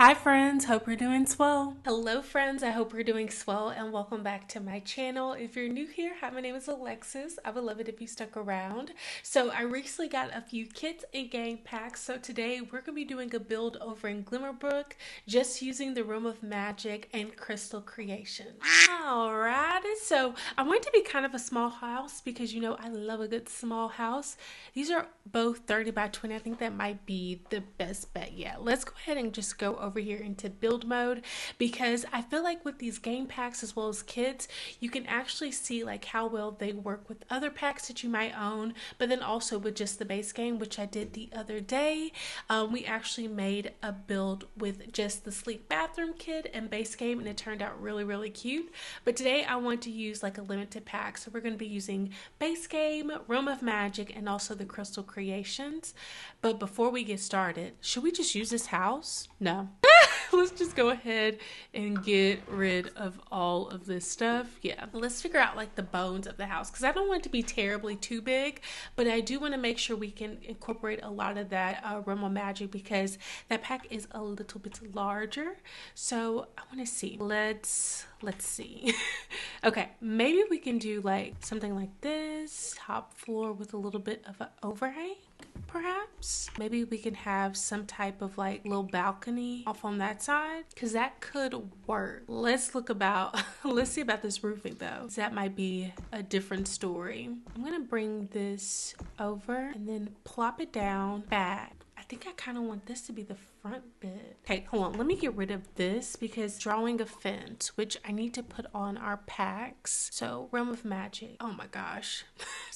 Hi friends, hope you're doing swell. Hello friends, I hope you're doing swell and welcome back to my channel. If you're new here, hi, my name is Alexis. I would love it if you stuck around. So I recently got a few kits and game packs. So today we're going to be doing a build over in Glimmerbrook, just using the Room of Magic and Crystal Creations. Alright, so I want it to be kind of a small house because you know I love a good small house. These are both 30 by 20. I think that might be the best bet yet. Let's go ahead and just go over here into build mode because I feel like with these game packs as well as kits, you can actually see like how well they work with other packs that you might own, but then also with just the base game, which I did the other day. We actually made a build with just the sleep bathroom kit and base game, and it turned out really cute. But today I want to use like a limited pack, so we're going to be using base game, Room of Magic, and also the Crystal Creations. But before we get started, should we just use this house? No. Let's just go ahead and get rid of all of this stuff. Yeah, let's figure out like the bones of the house because I don't want it to be terribly too big, but I do want to make sure we can incorporate a lot of that Realm of Magic because that pack is a little bit larger. So I want to see. Let's see. Okay, maybe we can do like something like this, top floor with a little bit of an overhang. Perhaps maybe we can have some type of like little balcony off on that side because that could work. Let's see about this roofing though. That might be a different story. I'm gonna bring this over and then plop it down back. I think I kind of want this to be the front bit. Okay, hold on. Let me get rid of this because drawing a fence, which I need to put on our packs. So Realm of Magic. Oh my gosh.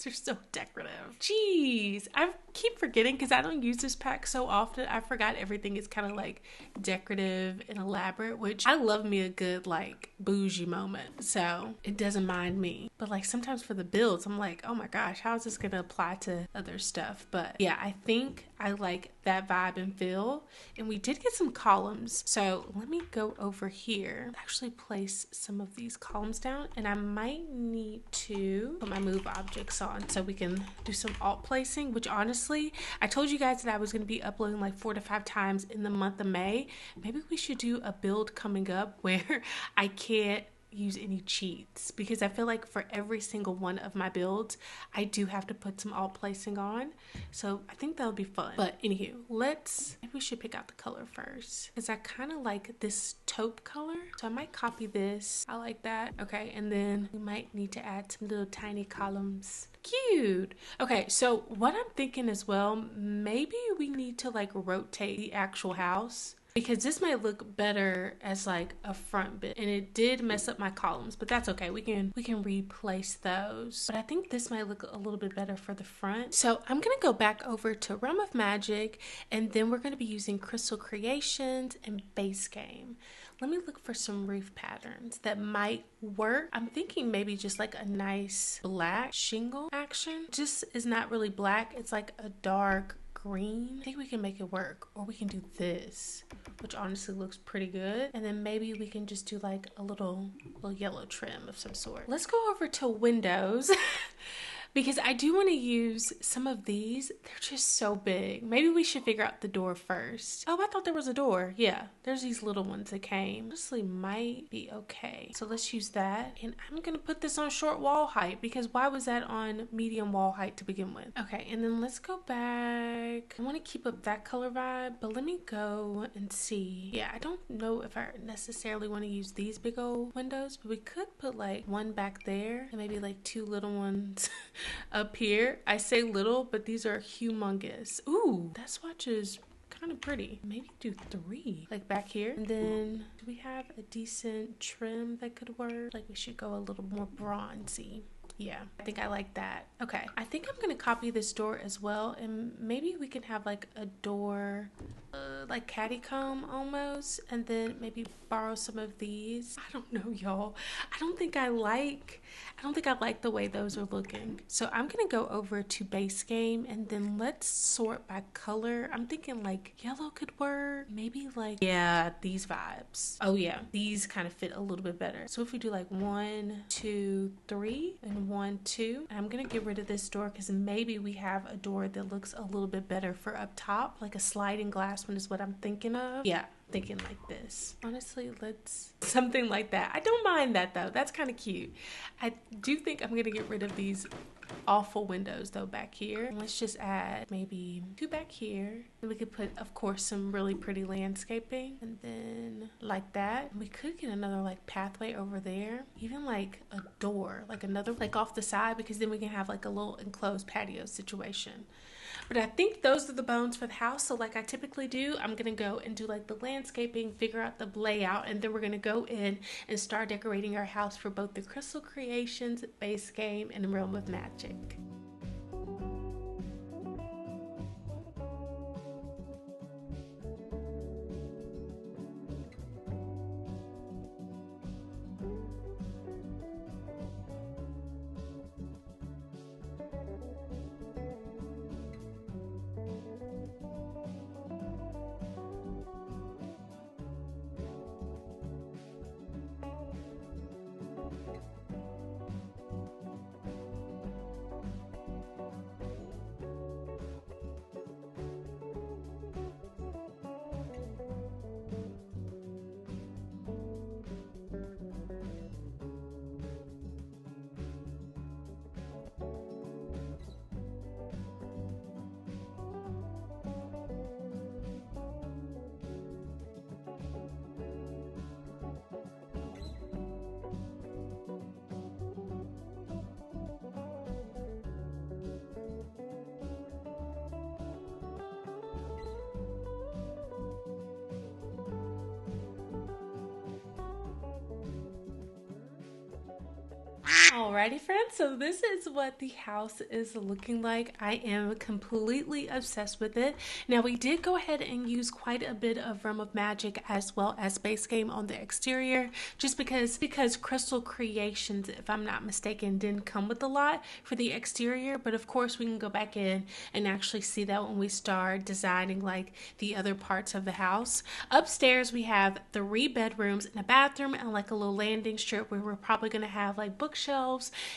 They're so decorative. Jeez. I keep forgetting because I don't use this pack so often. I forgot everything is kind of like decorative and elaborate, which I love me a good like bougie moment. So it doesn't mind me. But like sometimes for the builds, I'm like, oh my gosh, how is this going to apply to other stuff? But yeah, I think I like that vibe and feel. And we did get some columns. So let me go over here, actually place some of these columns down, and I might need to put my move objects on so we can do some alt placing, which honestly, I told you guys that I was going to be uploading like 4 to 5 times in the month of May. Maybe we should do a build coming up where I can't use any cheats because I feel like for every single one of my builds I do have to put some alt placing on, so I think that'll be fun. But anywho, maybe we should pick out the color first because I kind of like this taupe color, so I might copy this. I like that. Okay, and then we might need to add some little tiny columns. Cute. Okay, so what I'm thinking as well, maybe we need to like rotate the actual house because this might look better as like a front bit, and it did mess up my columns, but that's okay. We can replace those. But I think this might look a little bit better for the front. So I'm gonna go back over to Realm of Magic, and then we're gonna be using Crystal Creations and Base Game. Let me look for some roof patterns that might work. I'm thinking maybe just like a nice black shingle action. Just is not really black. It's like a dark green. I think we can make it work, or we can do this, which honestly looks pretty good. And then maybe we can just do like a little yellow trim of some sort. Let's go over to windows because I do want to use some of these. They're just so big. Maybe we should figure out the door first. Oh, I thought there was a door. Yeah, there's these little ones that came. Honestly, might be okay. So let's use that. And I'm going to put this on short wall height because why was that on medium wall height to begin with? Okay, and then let's go back. I want to keep up that color vibe, but let me go and see. Yeah, I don't know if I necessarily want to use these big old windows, but we could put like one back there and maybe like 2 little ones up here. I say little, but these are humongous. Ooh, that swatch is kind of pretty. Maybe do 3 like back here. And then do we have a decent trim that could work? Like we should go a little more bronzy. Yeah, I think I like that. Okay, I think I'm gonna copy this door as well, and maybe we can have like a door like cattycomb almost, and then maybe borrow some of these. I don't know, y'all. I don't think I like the way those are looking. So I'm gonna go over to base game, and then let's sort by color. I'm thinking like yellow could work, maybe like, yeah, these vibes. Oh yeah, these kind of fit a little bit better. So if we do like 1, 2, 3 and and 1, 2. I'm gonna get rid of this door because maybe we have a door that looks a little bit better for up top, like a sliding glass one is what I'm thinking of. Yeah, thinking like this. Honestly, let's something like that. I don't mind that though. That's kind of cute. I do think I'm gonna get rid of these awful windows though back here. Let's just add maybe 2 back here. And we could put, of course, some really pretty landscaping, and then like that. We could get another like pathway over there, even like a door, like another like off the side, because then we can have like a little enclosed patio situation. But I think those are the bones for the house. So like I typically do, I'm gonna go and do like the landscaping, figure out the layout, and then we're gonna go in and start decorating our house for both the Crystal Creations base game and Realm of Magic. Alrighty friends, so this is what the house is looking like. I am completely obsessed with it. Now we did go ahead and use quite a bit of Realm of Magic as well as base game on the exterior, just because Crystal Creations, if I'm not mistaken, didn't come with a lot for the exterior. But of course we can go back in and actually see that when we start designing like the other parts of the house. Upstairs we have 3 bedrooms and a bathroom and like a little landing strip where we're probably going to have like bookshelves,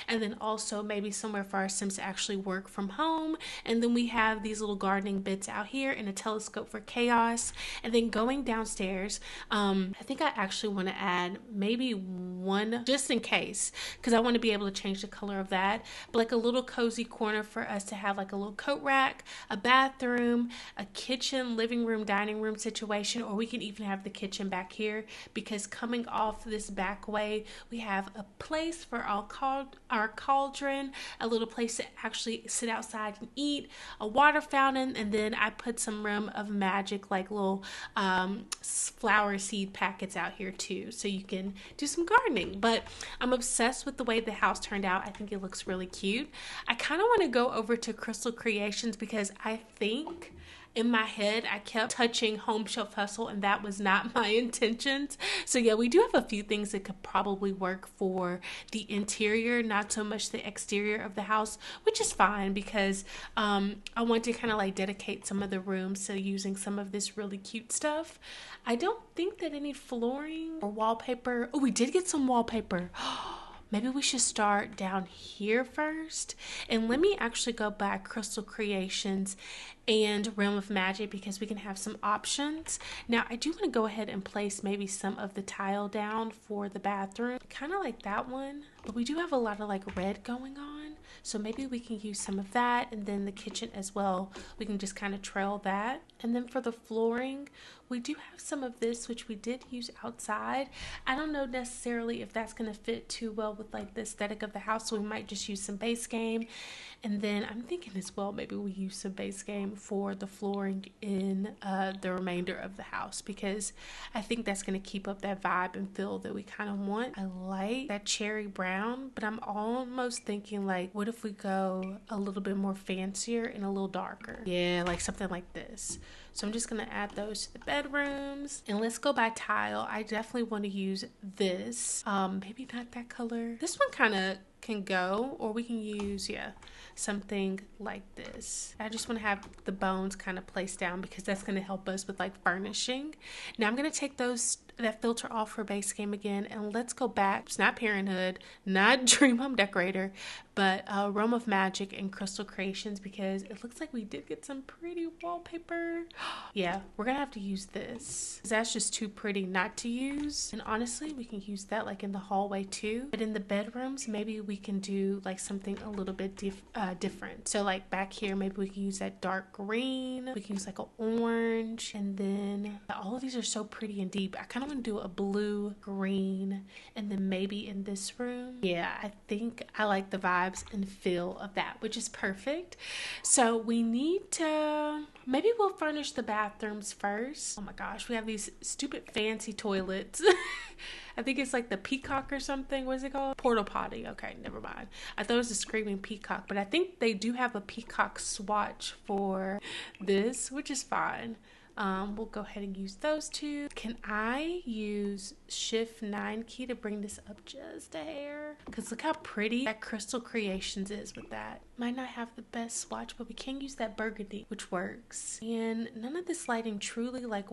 and then also maybe somewhere for our Sims to actually work from home. And then we have these little gardening bits out here and a telescope for chaos. And then going downstairs, I think I actually want to add maybe one just in case, because I want to be able to change the color of that, but like a little cozy corner for us to have like a little coat rack, a bathroom, a kitchen, living room, dining room situation, or we can even have the kitchen back here, because coming off this back way we have a place for our cauldron, a little place to actually sit outside and eat, a water fountain, and then I put some Realm of Magic like little flower seed packets out here too, so you can do some gardening. But I'm obsessed with the way the house turned out. I think it looks really cute. I kind of want to go over to Crystal Creations because I think in my head I kept touching Home Shelf Hustle and that was not my intentions. So yeah, we do have a few things that could probably work for the interior, not so much the exterior of the house, which is fine because I want to kind of like dedicate some of the rooms to using some of this really cute stuff. I don't think that any flooring or wallpaper. Oh, we did get some wallpaper. Maybe we should start down here first. And let me actually go back Crystal Creations and Realm of Magic because we can have some options. Now I do want to go ahead and place maybe some of the tile down for the bathroom, kind of like that one, but we do have a lot of like red going on, so maybe we can use some of that. And then the kitchen as well, we can just kind of trail that. And then for the flooring, we do have some of this which we did use outside. I don't know necessarily if that's going to fit too well with like the aesthetic of the house, so we might just use some base game. And then I'm thinking as well maybe we use some base game for the flooring in the remainder of the house, because I think that's going to keep up that vibe and feel that we kind of want. I like that cherry brown, but I'm almost thinking like, what if we go a little bit more fancier and a little darker? Yeah, like something like this. So I'm just going to add those to the bedrooms. And let's go by tile. I definitely want to use this. Maybe not that color. This one kind of can go, or we can use, yeah, something like this. I just want to have the bones kind of placed down because that's going to help us with like furnishing. Now I'm going to take that filter off for base game again, and let's go back. It's not Parenthood, not Dream Home Decorator, but Realm of Magic and Crystal Creations, because it looks like we did get some pretty wallpaper. Yeah, we're gonna have to use this. That's just too pretty not to use. And honestly, we can use that like in the hallway too. But in the bedrooms, maybe we can do like something a little bit different. So like back here, maybe we can use that dark green. We can use like an orange. And then all of these are so pretty and deep. I kind of want to do a blue, green, and then maybe in this room. Yeah, I think I like the vibes and feel of that, which is perfect. So we need to, maybe we'll furnish the bathrooms first. Oh my gosh, we have these stupid fancy toilets. I think it's like the Peacock or something. What is it called? Portal Potty. Okay, never mind. I thought it was a Screaming Peacock, but I think they do have a Peacock swatch for this, which is fine. We'll go ahead and use those two. Can I use Shift 9 key to bring this up just a hair? Because look how pretty that Crystal Creations is with that. Might not have the best swatch, but we can use that burgundy, which works. And none of this lighting truly like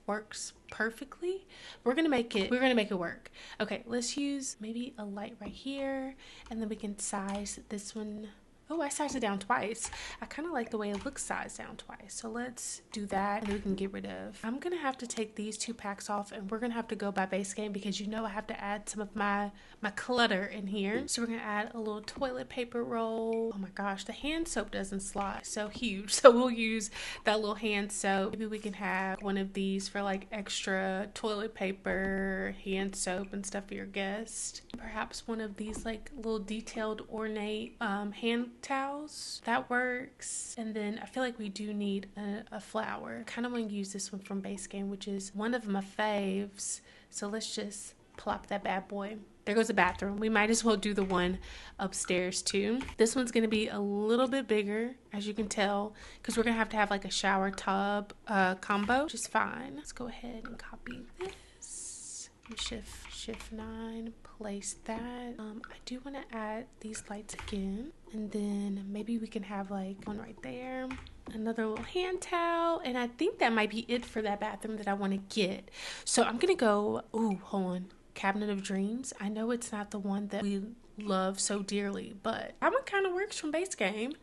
works perfectly. We're gonna make it work. Okay, let's use maybe a light right here, and then we can size this one. Oh, I sized it down twice. I kind of like the way it looks sized down twice. So let's do that, and we can get rid of. I'm going to have to take these 2 packs off, and we're going to have to go by base game because you know I have to add some of my clutter in here. So we're going to add a little toilet paper roll. Oh my gosh, the hand soap doesn't slide. So huge. So we'll use that little hand soap. Maybe we can have one of these for like extra toilet paper, hand soap, and stuff for your guest. Perhaps one of these like little detailed ornate hand towels. That works. And then I feel like we do need a flower. Kind of want to use this one from base game, which is one of my faves. So let's just plop that bad boy. There goes the bathroom. We might as well do the one upstairs too. This one's going to be a little bit bigger, as you can tell, because we're going to have like a shower tub combo, which is fine. Let's go ahead and copy this. Shift 9, place that. I do want to add these lights again, and then maybe we can have like one right there, another little hand towel, and I think that might be it for that bathroom that I want to get. So I'm gonna go, ooh, hold on, Cabinet of Dreams. I know it's not the one that we love so dearly, but that one kind of works from base game.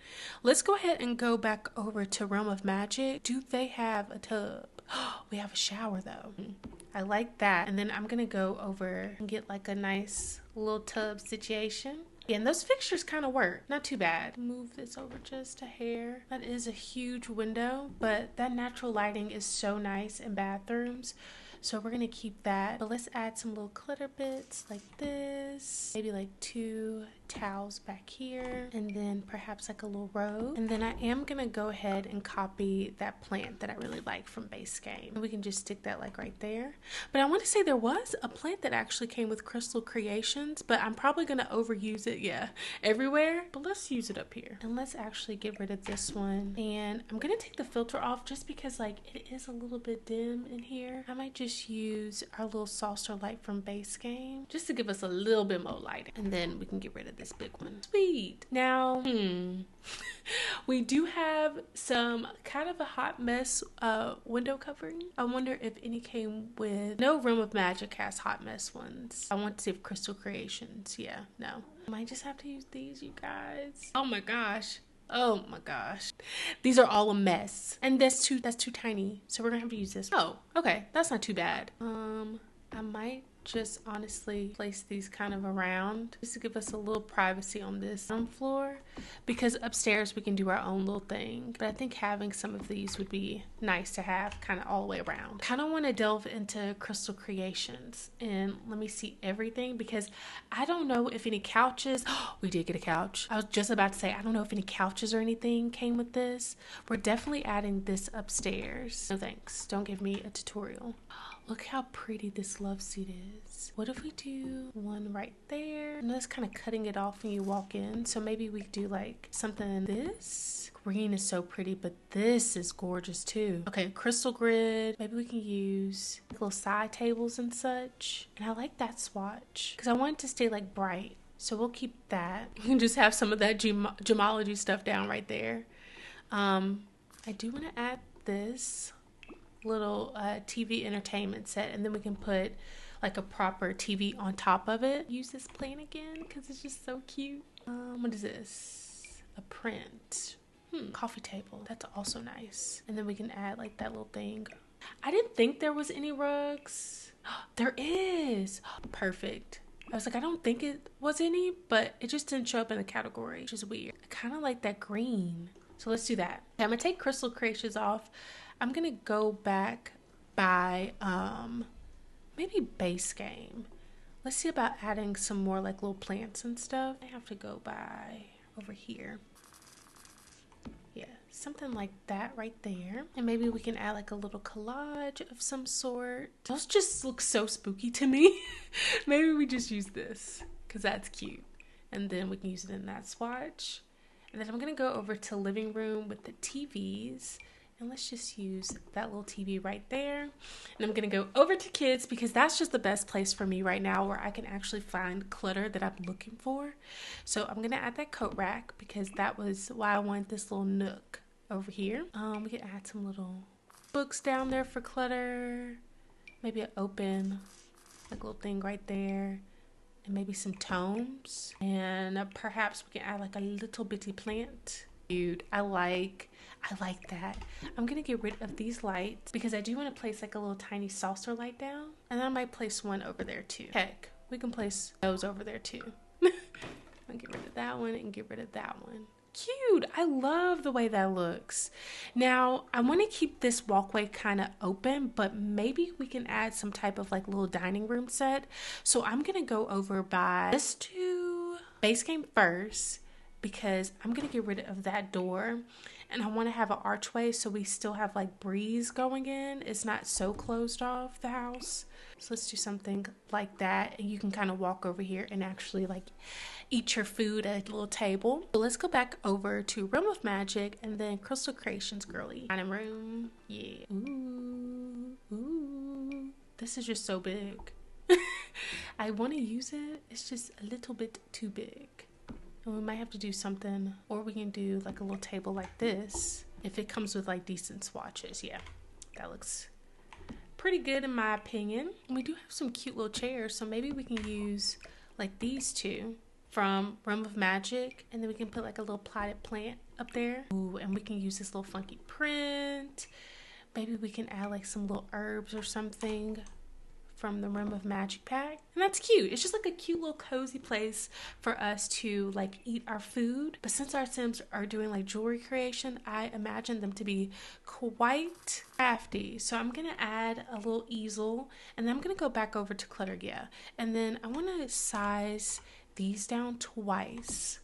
Let's go ahead and go back over to Realm of Magic. Do they have a tub? We have a shower though. I like that. And then I'm gonna go over and get like a nice little tub situation. Yeah, and those fixtures kind of work. Not too bad. Move this over just a hair. That is a huge window, but that natural lighting is so nice in bathrooms. So we're gonna keep that, but let's add some little glitter bits like this, maybe like 2 towels back here, and then perhaps like a little rose. And then I am gonna go ahead and copy that plant that I really like from base game, and we can just stick that like right there. But I want to say there was a plant that actually came with Crystal Creations, but I'm probably gonna overuse it, yeah, everywhere. But let's use it up here, and let's actually get rid of this one. And I'm gonna take the filter off just because like it is a little bit dim in here. I might just use our little saucer light from base game just to give us a little bit more light, and then we can get rid of this big one. Sweet. Now we do have some kind of a hot mess window covering. I wonder if any came with, no Realm of Magic has hot mess ones. I want to see if Crystal Creations, yeah, no. I might just have to use these, you guys. Oh my gosh. Oh my gosh, these are all a mess, and that's too tiny, so we're gonna have to use this. Oh, okay, that's not too bad. I might just honestly place these kind of around just to give us a little privacy on this floor, because upstairs we can do our own little thing. But I think having some of these would be nice to have kind of all the way around. Kind of want to delve into Crystal Creations and let me see everything, because I don't know if any couches, we did get a couch. I was just about to say, I don't know if any couches or anything came with this. We're definitely adding this upstairs. No thanks, don't give me a tutorial. Look how pretty this love seat is. What if we do one right there? I know it's kind of cutting it off when you walk in, so maybe we do like something this. Green is so pretty, but this is gorgeous too. Okay, crystal grid. Maybe we can use little side tables and such. And I like that swatch because I want it to stay like bright. So we'll keep that. You can just have some of that gemology stuff down right there. I do want to add this little TV entertainment set, and then we can put like a proper TV on top of it. Use this plant again because it's just so cute. What is this? A print. Coffee table. That's also nice. And then we can add like that little thing. I didn't think there was any rugs. There is. Perfect. I was like, I don't think it was any, but it just didn't show up in the category, which is weird. I kind of like that green. So let's do that. Okay, I'm going to take Crystal Creations off. I'm going to go back by maybe base game. Let's see about adding some more like little plants and stuff. I have to go by over here. Yeah, something like that right there. And maybe we can add like a little collage of some sort. Those just look so spooky to me. Maybe we just use this because that's cute. And then we can use it in that swatch. And then I'm going to go over to living room with the TVs. And let's just use that little TV right there. And I'm going to go over to kids because that's just the best place for me right now where I can actually find clutter that I'm looking for. So I'm going to add that coat rack because that was why I want this little nook over here. We can add some little books down there for clutter. Maybe an open like little thing right there. And maybe some tomes. And perhaps we can add like a little bitty plant. Dude, I like that. I'm gonna get rid of these lights because I do want to place like a little tiny saucer light down, and I might place one over there too. Heck, we can place those over there too. I'll get rid of that one and get rid of that one. Cute. I love the way that looks. Now I want to keep this walkway kind of open, but maybe we can add some type of like little dining room set. So I'm gonna go over by this to base game first, because I'm going to get rid of that door and I want to have an archway so we still have like breeze going in. It's not so closed off the house. So let's do something like that. And you can kind of walk over here and actually like eat your food at a little table. So let's go back over to Realm of Magic and then Crystal Creations girly. Dining room. Yeah. Ooh. This is just so big. I want to use it. It's just a little bit too big. And we might have to do something, or we can do like a little table like this if it comes with like decent swatches. Yeah, that looks pretty good in my opinion. And we do have some cute little chairs, so maybe we can use like these two from Realm of Magic, and then we can put like a little potted plant up there. Ooh, and we can use this little funky print. Maybe we can add like some little herbs or something from the Realm of Magic pack. And that's cute. It's just like a cute little cozy place for us to like eat our food. But since our Sims are doing like jewelry creation, I imagine them to be quite crafty. So I'm gonna add a little easel, and then I'm gonna go back over to clutter, yeah. And then I wanna size these down twice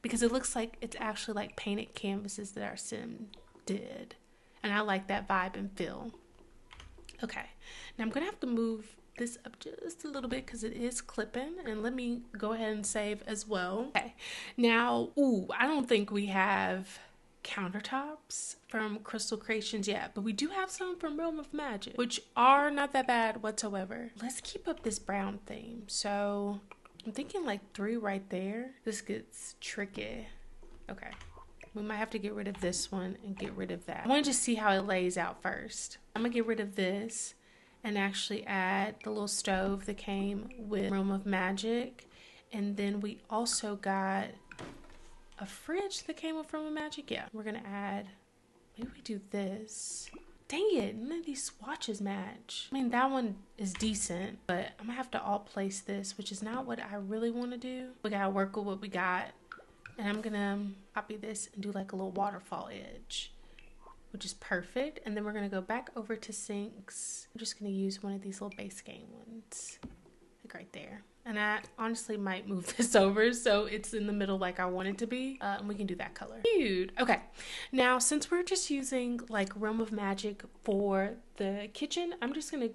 because it looks like it's actually like painted canvases that our Sim did. And I like that vibe and feel. Okay, now I'm gonna have to move this up just a little bit because it is clipping, and let me go ahead and save as well. Okay, now, I don't think we have countertops from Crystal Creations yet, but we do have some from Realm of Magic, which are not that bad whatsoever. Let's keep up this brown theme. So I'm thinking like 3 right there. This gets tricky. Okay. We might have to get rid of this one and get rid of that. I want to just see how it lays out first. I'm going to get rid of this and actually add the little stove that came with Realm of Magic. And then we also got a fridge that came with Realm of Magic. Yeah, we're going to add, maybe we do this. Dang it, none of these swatches match. I mean, that one is decent, but I'm going to have to alt place this, which is not what I really want to do. We got to work with what we got. And I'm gonna copy this and do like a little waterfall edge, which is perfect. And then we're gonna go back over to sinks. I'm just gonna use one of these little base game ones, like right there. And I honestly might move this over so it's in the middle like I want it to be. And we can do that color. Cute. Okay, now since we're just using like Realm of Magic for the kitchen, I'm just gonna,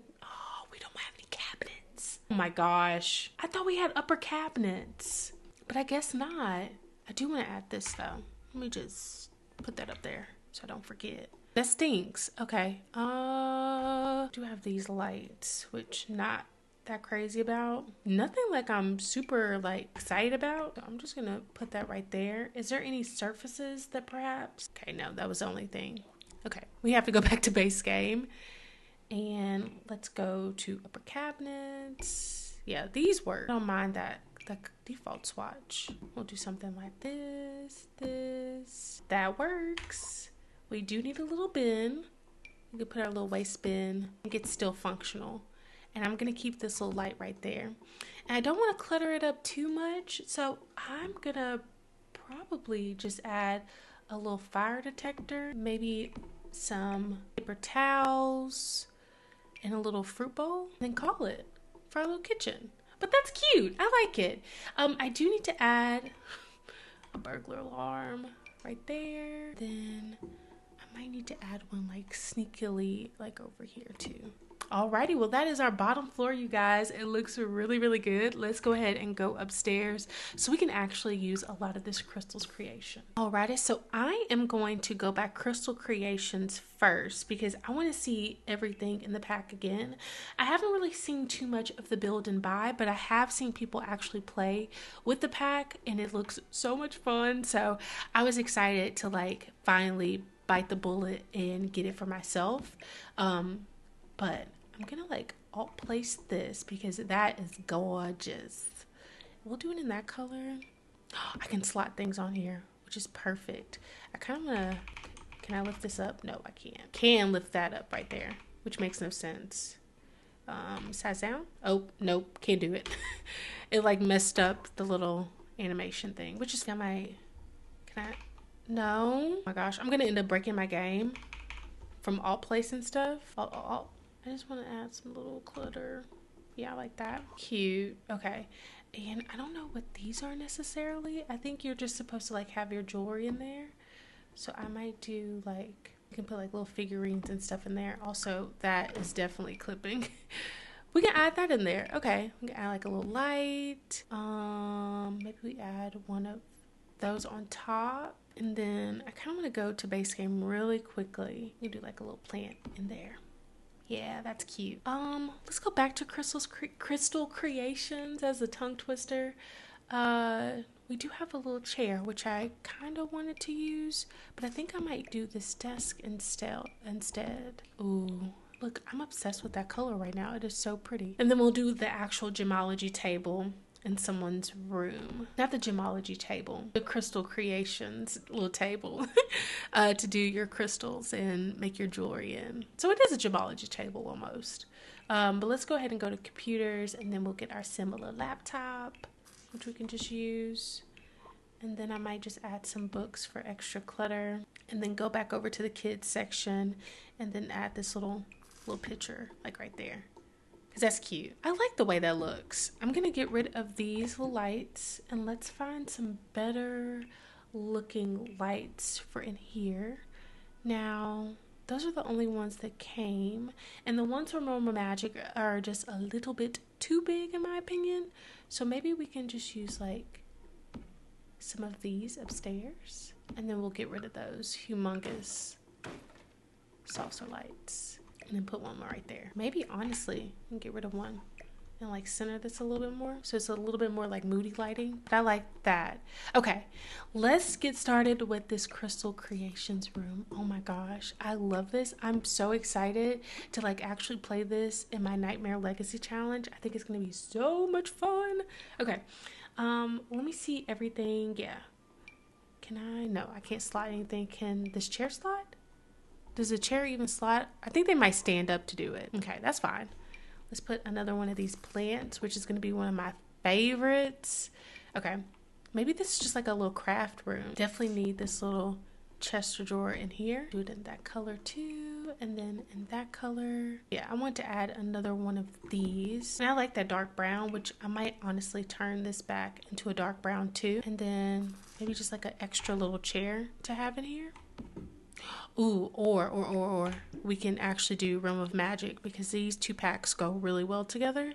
we don't have any cabinets. Oh my gosh, I thought we had upper cabinets, but I guess not. I do want to add this though. Let me just put that up there so I don't forget. That stinks. Okay. Do have these lights, which not that crazy about. Nothing like I'm super like excited about. So I'm just gonna put that right there. Is there any surfaces that perhaps? Okay, no, that was the only thing. Okay, we have to go back to base game. And let's go to upper cabinets. Yeah, these work. I don't mind that. The default swatch. We'll do something like this. That works. We do need a little bin. We can put our little waste bin and get still functional. And I'm going to keep this little light right there. And I don't want to clutter it up too much. So I'm going to probably just add a little fire detector. Maybe some paper towels and a little fruit bowl. And then call it for our little kitchen. But that's cute. I like it. I do need to add a burglar alarm right there. Then I might need to add one like sneakily like over here too. Alrighty, well that is our bottom floor, you guys. It looks really, really good. Let's go ahead and go upstairs so we can actually use a lot of this Crystal's creation. Alrighty, so I am going to go back Crystal Creations first because I want to see everything in the pack again. I haven't really seen too much of the build and buy, but I have seen people actually play with the pack and it looks so much fun. So I was excited to like finally bite the bullet and get it for myself. But I'm gonna like alt place this because that is gorgeous. We'll do it in that color. I can slot things on here, which is perfect. I kind of wanna, can I lift this up? No, I can't. Can lift that up right there, which makes no sense. Size down? Oh, nope, can't do it. It like messed up the little animation thing, which is, can I, no. Oh my gosh, I'm gonna end up breaking my game from alt place and stuff. I just want to add some little clutter. Yeah, I like that. Cute. Okay. And I don't know what these are necessarily. I think you're just supposed to like have your jewelry in there. So I might do like, you can put like little figurines and stuff in there. Also, that is definitely clipping. We can add that in there. Okay. We can add like a little light. Maybe we add one of those on top. And then I kind of want to go to base game really quickly. We do like a little plant in there. Yeah, that's cute. Let's go back to Crystal Creations as a tongue twister. We do have a little chair, which I kind of wanted to use, but I think I might do this desk instead. Ooh, look, I'm obsessed with that color right now. It is so pretty. And then we'll do the actual gemology table in someone's room. Not the gemology table, the Crystal Creations little table to do your crystals and make your jewelry in. So it is a gemology table almost. But let's go ahead and go to computers and then we'll get our similar laptop, which we can just use. And then I might just add some books for extra clutter and then go back over to the kids section and then add this little picture like right there. That's cute. I like the way that looks. I'm gonna get rid of these lights and let's find some better looking lights for in here. Now, those are the only ones that came, and the ones from Realm of Magic are just a little bit too big in my opinion. So maybe we can just use like some of these upstairs and then we'll get rid of those humongous saucer lights. And then put one more right there. Maybe honestly, I can get rid of one and like center this a little bit more. So it's a little bit more like moody lighting. But I like that. Okay, let's get started with this Crystal Creations room. Oh my gosh, I love this. I'm so excited to like actually play this in my Nightmare Legacy Challenge. I think it's gonna be so much fun. Okay, let me see everything. Yeah, can I? No, I can't slide anything. Can this chair slide? Does the chair even slide? I think they might stand up to do it. Okay, that's fine. Let's put another one of these plants, which is going to be one of my favorites. Okay, maybe this is just like a little craft room. Definitely need this little chest or drawer in here. Do it in that color too, and then in that color. Yeah, I want to add another one of these. And I like that dark brown, which I might honestly turn this back into a dark brown too. And then maybe just like an extra little chair to have in here. Ooh, or we can actually do Realm of Magic because these two packs go really well together.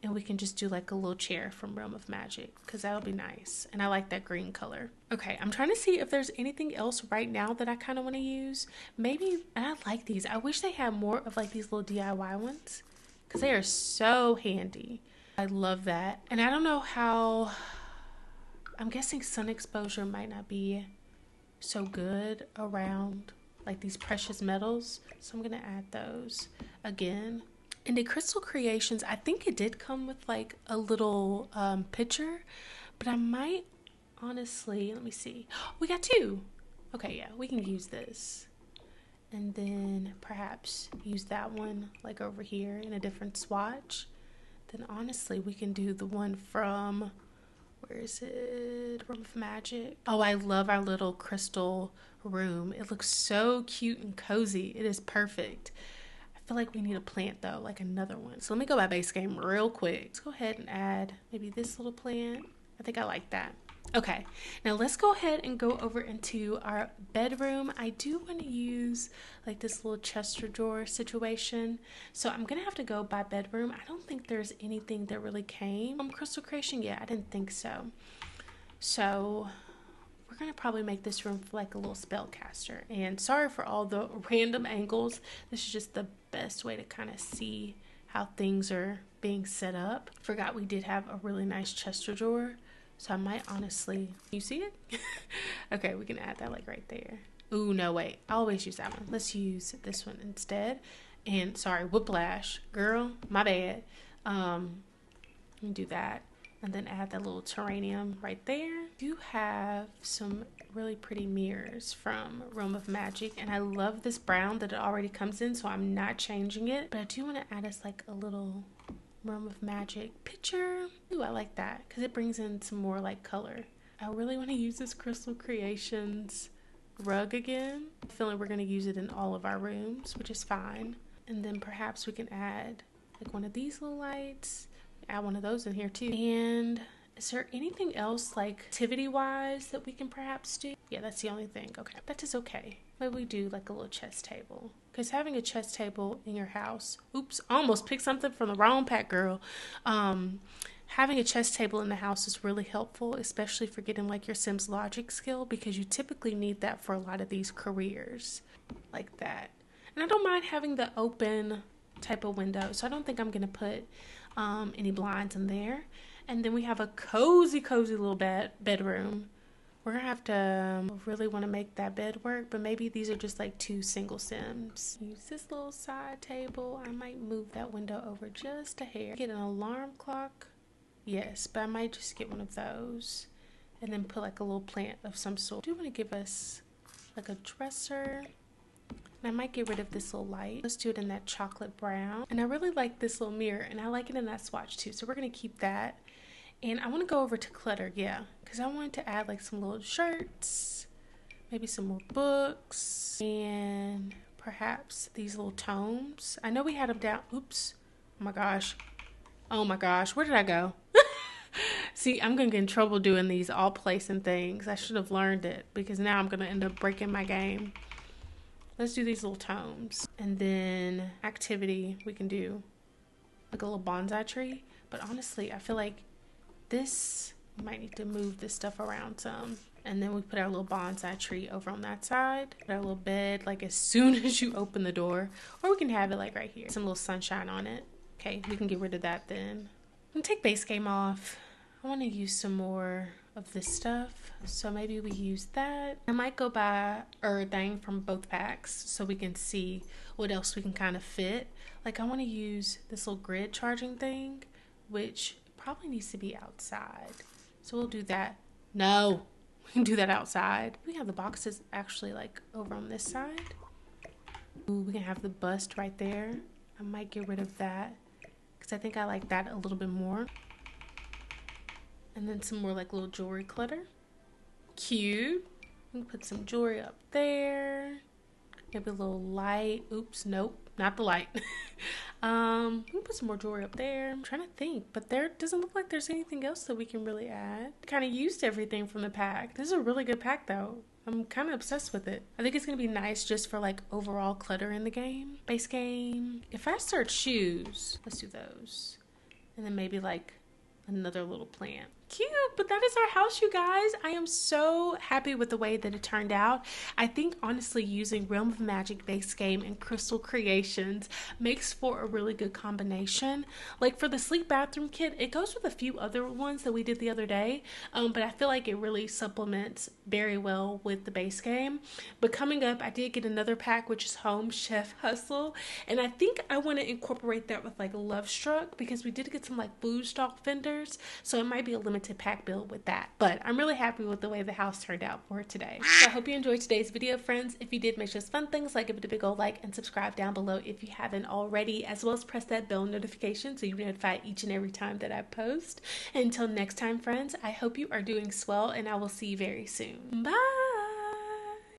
And we can just do like a little chair from Realm of Magic because that'll be nice. And I like that green color. Okay, I'm trying to see if there's anything else right now that I kind of want to use. Maybe, and I like these. I wish they had more of like these little DIY ones because they are so handy. I love that. And I don't know how, I'm guessing sun exposure might not be so good around like these precious metals. So I'm going to add those again. And the Crystal Creations, I think it did come with like a little pitcher, but I might honestly, let me see. We got two. Okay, yeah, we can use this. And then perhaps use that one like over here in a different swatch. Then honestly, we can do the one from, where is it? Room of Magic. Oh, I love our little crystal room. It looks so cute and cozy. It is perfect. I feel like we need a plant though, like another one. So let me go by base game real quick. Let's go ahead and add maybe this little plant. I think I like that. Okay, now let's go ahead and go over into our bedroom. I do want to use like this little chest drawer situation. So I'm going to have to go by bedroom. I don't think there's anything that really came from Crystal Creation. Yeah, I didn't think so. So we're going to probably make this room like a little spellcaster. And sorry for all the random angles. This is just the best way to kind of see how things are being set up. Forgot we did have a really nice chest drawer. So I might honestly, you see it? Okay, we can add that like right there. Ooh, no, wait. I always use that one. Let's use this one instead. And sorry, whiplash. Girl, my bad. Let me do that. And then add that little terranium right there. I do have some really pretty mirrors from Room of Magic. And I love this brown that it already comes in, so I'm not changing it. But I do want to add us like a little Room of Magic picture. Ooh, I like that because it brings in some more like color. I really want to use this Crystal Creations rug again. I feel like we're going to use it in all of our rooms, which is fine. And then perhaps we can add like one of these little lights. Add one of those in here too. And is there anything else like activity wise that we can perhaps do? Yeah, that's the only thing. Okay, that is okay. Maybe we do like a little chest table. Because having a chest table in your house, oops, almost picked something from the wrong pack, girl. Having a chest table in the house is really helpful, especially for getting like your Sims logic skill, because you typically need that for a lot of these careers like that. And I don't mind having the open type of window, so I don't think I'm going to put any blinds in there. And then we have a cozy little bedroom. We're gonna have to really want to make that bed work, but maybe these are just like two single Sims. Use this little side table. I might move that window over just a hair. Get an alarm clock. Yes, but I might just get one of those and then put like a little plant of some sort. I do want to give us like a dresser. And I might get rid of this little light. Let's do it in that chocolate brown. And I really like this little mirror, and I like it in that swatch too. So we're gonna keep that. And I want to go over to clutter, yeah, because I wanted to add like some little shirts, maybe some more books, and perhaps these little tomes. I know we had them down. Oops. Oh my gosh. Oh my gosh. Where did I go? See, I'm going to get in trouble doing these all placing things. I should have learned it because now I'm going to end up breaking my game. Let's do these little tomes. And then activity, we can do like a little bonsai tree. But honestly, I feel like this, we might need to move this stuff around some. And then we put our little bonsai tree over on that side. Put our little bed like as soon as you open the door. Or we can have it like right here. Some little sunshine on it. Okay, we can get rid of that then. I'm gonna take base game off. I want to use some more of this stuff. So maybe we use that. I might go buy everything from both packs so we can see what else we can kind of fit. Like I want to use this little grid charging thing, which probably needs to be outside. So we'll do that. No, we can do that outside. We have the boxes actually like over on this side. Ooh, we can have the bust right there. I might get rid of that because I think I like that a little bit more. And then some more like little jewelry clutter. Cute. We can put some jewelry up there. Maybe a little light. Oops, nope, not the light. We can put some more jewelry up there. I'm trying to think, but there doesn't look like there's anything else that we can really add. Kind of used everything from the pack. This is a really good pack though. I'm kind of obsessed with it. I think it's going to be nice just for like overall clutter in the game. Base game. If I search shoes, let's do those. And then maybe like another little plant. cute, but that is our house, you guys. I am so happy with the way that it turned out. I think honestly using Realm of Magic base game and Crystal Creations makes for a really good combination. Like for the sleep bathroom kit, it goes with a few other ones that we did the other day, but I feel like it really supplements very well with the base game. But coming up, I did get another pack, which is Home Chef Hustle, and I think I want to incorporate that with like Love Struck because we did get some like food stock vendors, so it might be a limited pack build with that. But I'm really happy with the way the house turned out for today. So I hope you enjoyed today's video, friends. If you did, make sure it's fun things like give it a big old like and subscribe down below if you haven't already, as well as press that bell notification so you're notified each and every time that I post. And until next time, friends, I hope you are doing swell, and I will see you very soon. Bye!